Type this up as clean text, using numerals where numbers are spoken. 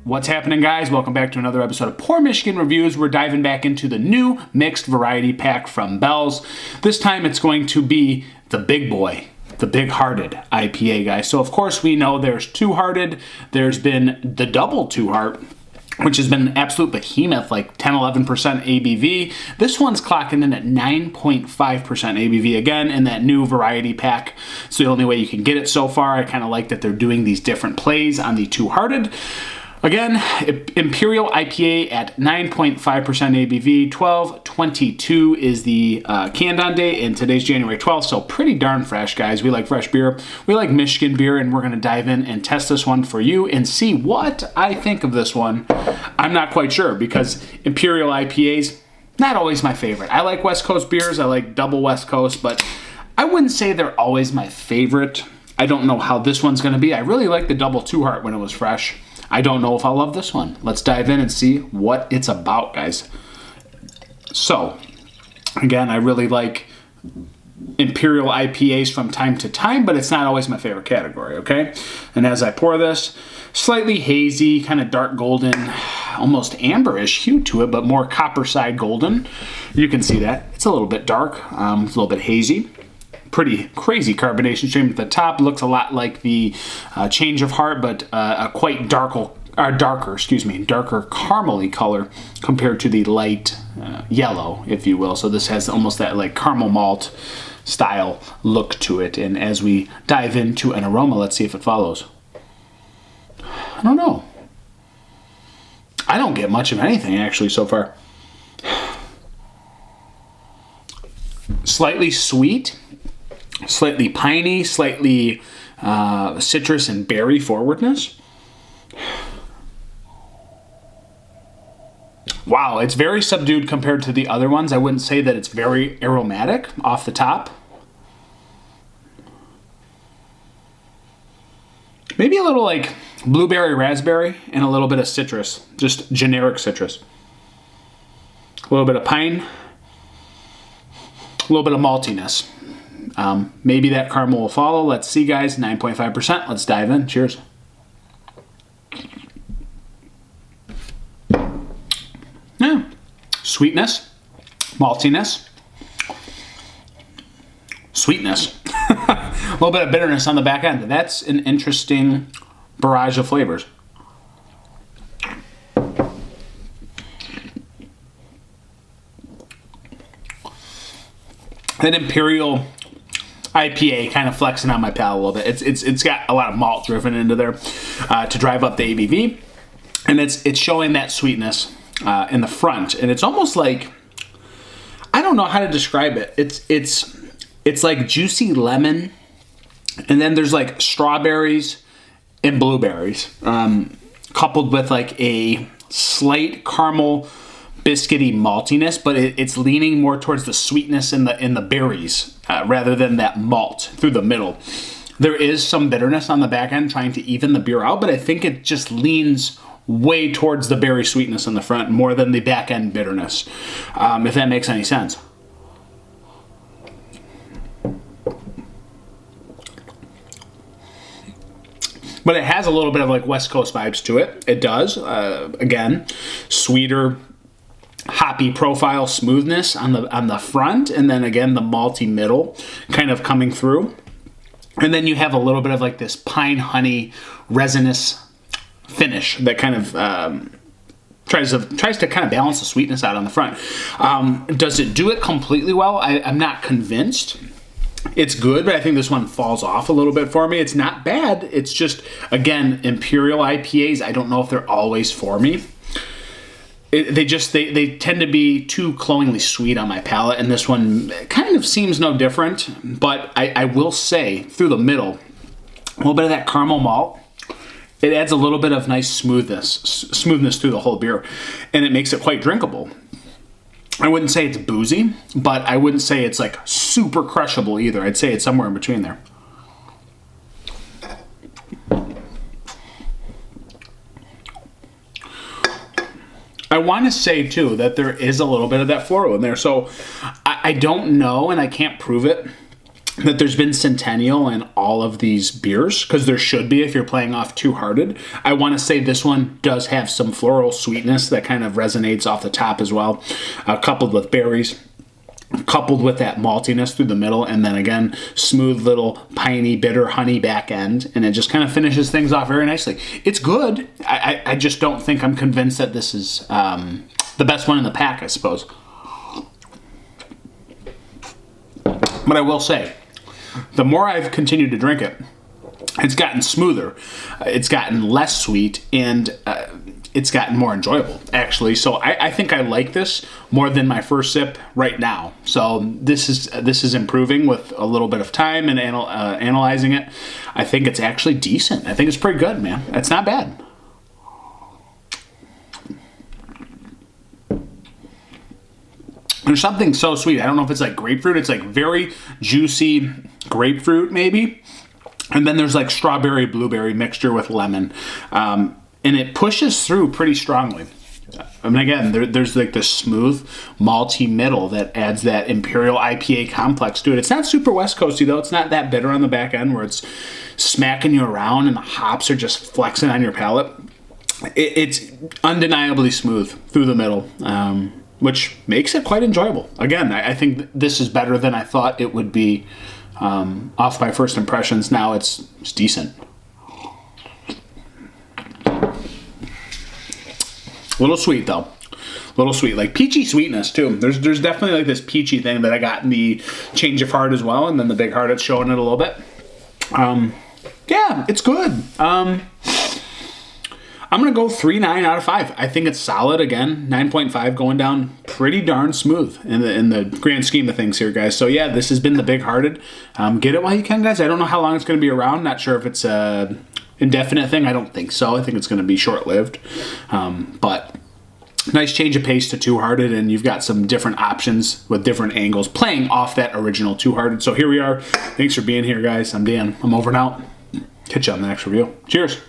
What's happening, guys? Welcome back to another episode of Pour Michigan Reviews. We're diving back into the new mixed variety pack from Bell's. This time it's going to be the big boy, the big-hearted IPA, guys. So, of course, we know there's two-hearted. There's been the double two-heart, which has been an absolute behemoth, like 10-11% ABV. This one's clocking in at 9.5% ABV, again, in that new variety pack. It's the only way you can get it so far. I kind of like that they're doing these different plays on the two-hearted. Again, Imperial IPA at 9.5% ABV, 12/22 is the canned-on date, and today's January 12th, so pretty darn fresh, guys. We like fresh beer. We like Michigan beer, and we're going to dive in and test this one for you and see what I think of this one. I'm not quite sure, because Imperial IPAs, not always my favorite. I like West Coast beers. I like double West Coast, but I wouldn't say they're always my favorite. I don't know how this one's going to be. I really liked the double two-heart when it was fresh. I don't know if I'll love this one. Let's dive in and see what it's about, guys. So, again, I really like Imperial IPAs from time to time, but it's not always my favorite category, okay? And as I pour this, slightly hazy, kind of dark golden, almost amberish hue to it, but more copper side golden. You can see that. It's a little bit dark, it's a little bit hazy. Pretty crazy carbonation stream at the top. Looks a lot like the Change of Heart, but a quite darker caramely color compared to the light yellow, if you will. So this has almost that like caramel malt style look to it. And as we dive into an aroma, let's see if it follows. I don't know. I don't get much of anything actually so far. Slightly sweet. Slightly piney, slightly citrus and berry forwardness. Wow, it's very subdued compared to the other ones. I wouldn't say that it's very aromatic off the top. Maybe a little like blueberry, raspberry, and a little bit of citrus, just generic citrus. A little bit of pine, a little bit of maltiness. Maybe that caramel will follow. Let's see, guys. 9.5%. Let's dive in. Cheers. Yeah. Sweetness. Maltiness. Sweetness. A little bit of bitterness on the back end. That's an interesting barrage of flavors. That Imperial IPA kind of flexing on my palate a little bit. It's got a lot of malt driven into there to drive up the ABV, and it's showing that sweetness in the front, and it's almost like, I don't know how to describe it. It's like juicy lemon, and then there's like strawberries and blueberries coupled with like a slight caramel biscuity maltiness, but it's leaning more towards the sweetness in the berries rather than that malt through the middle. There is some bitterness on the back end trying to even the beer out, but I think it just leans way towards the berry sweetness in the front more than the back end bitterness, if that makes any sense. But it has a little bit of like West Coast vibes to it. It does. Again, sweeter, hoppy profile, smoothness on the front, and then again the malty middle kind of coming through, and then you have a little bit of like this pine honey resinous finish that kind of tries to kind of balance the sweetness out on the front. Does it do it completely well? I'm not convinced. It's good, but I think this one falls off a little bit for me. It's not bad. It's just, again, Imperial IPAs, I don't know if they're always for me. They tend to be too cloyingly sweet on my palate, and this one kind of seems no different, but I will say, through the middle, a little bit of that caramel malt, it adds a little bit of nice smoothness through the whole beer, and it makes it quite drinkable. I wouldn't say it's boozy, but I wouldn't say it's like super crushable either. I'd say it's somewhere in between there. I want to say, too, that there is a little bit of that floral in there. So I don't know, and I can't prove it, that there's been Centennial in all of these beers, because there should be if you're playing off Two Hearted. I want to say this one does have some floral sweetness that kind of resonates off the top as well, coupled with berries, coupled with that maltiness through the middle, and then again, smooth little piney, bitter honey back end, and it just kind of finishes things off very nicely. It's good. I just don't think I'm convinced that this is the best one in the pack, I suppose. But I will say, the more I've continued to drink it, it's gotten smoother, it's gotten less sweet, and it's gotten more enjoyable, actually. So I think I like this more than my first sip right now. So this is improving with a little bit of time and analyzing it. I think it's actually decent. I think it's pretty good, man. It's not bad. There's something so sweet. I don't know if it's like grapefruit. It's like very juicy grapefruit, maybe. And then there's like strawberry, blueberry mixture with lemon. And it pushes through pretty strongly. I mean, again, there's like this smooth, malty middle that adds that Imperial IPA complex to it. It's not super West Coasty, though. It's not that bitter on the back end where it's smacking you around and the hops are just flexing on your palate. It's undeniably smooth through the middle. Which makes it quite enjoyable. Again, I think this is better than I thought it would be off my first impressions. Now it's decent. A little sweet, though. A little sweet. Like peachy sweetness, too. There's definitely like this peachy thing that I got in the Change of Heart as well, and then the Big Heart, it's showing it a little bit. Yeah, it's good. I'm going to go 3.9 out of 5. I think it's solid. Again, 9.5 going down pretty darn smooth in the grand scheme of things here, guys. So, yeah, this has been the Big Hearted. Get it while you can, guys. I don't know how long it's going to be around. Not sure if it's a indefinite thing. I don't think so. I think it's going to be short-lived. But nice change of pace to Two Hearted, and you've got some different options with different angles playing off that original Two Hearted. So here we are. Thanks for being here, guys. I'm Dan. I'm over and out. Catch you on the next review. Cheers.